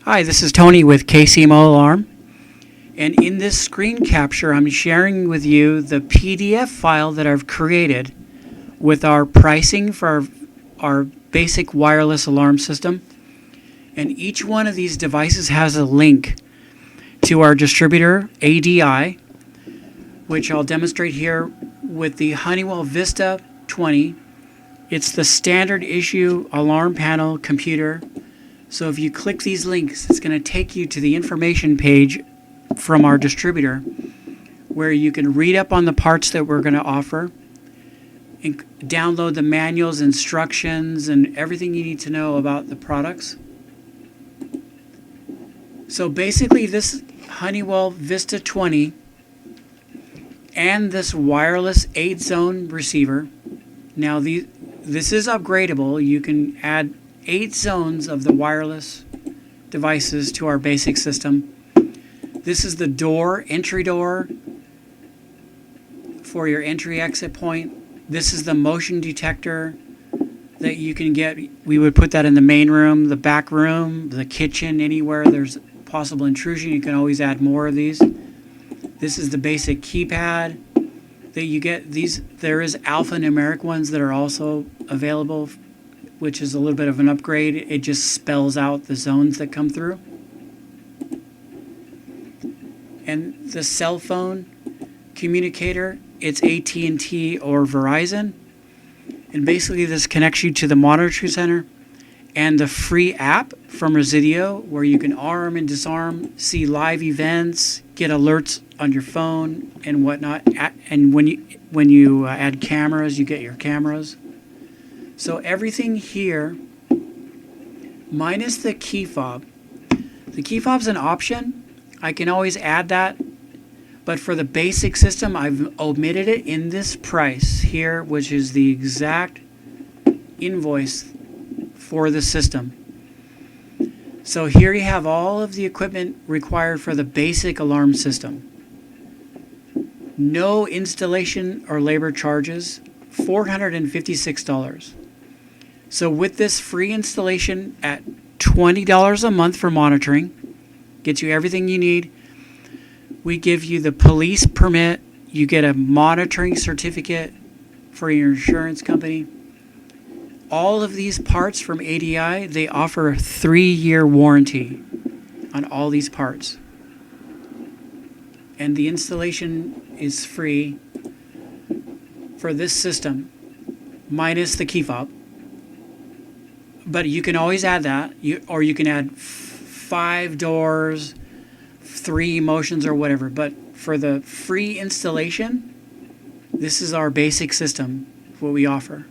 Hi, this is Tony with KCMO Alarm, and in this screen capture I'm sharing with you the PDF file that I've created with our pricing for our basic wireless alarm system. And each one of these devices has a link to our distributor ADI, which I'll demonstrate here with the Honeywell Vista 20. It's the standard issue alarm panel computer. So if you click these links, it's going to take you to the information page from our distributor where you can read up on the parts that we're going to offer and download the manuals, instructions, and everything you need to know about the products. So basically this Honeywell Vista 20 and this wireless 8-zone receiver, now this is upgradable. You can add 8 zones of the wireless devices to our basic system. This is the entry door for your entry exit point. This is the motion detector that you can get. We would put that in the main room, the back room, the kitchen, anywhere there's possible intrusion. You can always add more of these. This is the basic keypad that you get. There is alphanumeric ones that are also available, which is a little bit of an upgrade. It just spells out the zones that come through. And the cell phone communicator, it's AT&T or Verizon. And basically this connects you to the monitoring center and the free app from Resideo where you can arm and disarm, see live events, get alerts on your phone and whatnot. And when you add cameras, you get your cameras. So everything here, minus the key fob. The key fob's an option. I can always add that. But for the basic system, I've omitted it in this price here, which is the exact invoice for the system. So here you have all of the equipment required for the basic alarm system. No installation or labor charges, $456. So with this free installation at $20 a month for monitoring, gets you everything you need. We give you the police permit. You get a monitoring certificate for your insurance company. All of these parts from ADI, they offer a 3-year warranty on all these parts. And the installation is free for this system, minus the key fob. But you can always add that, or you can add 5 doors, 3 motions, or whatever. But for the free installation, this is our basic system, what we offer.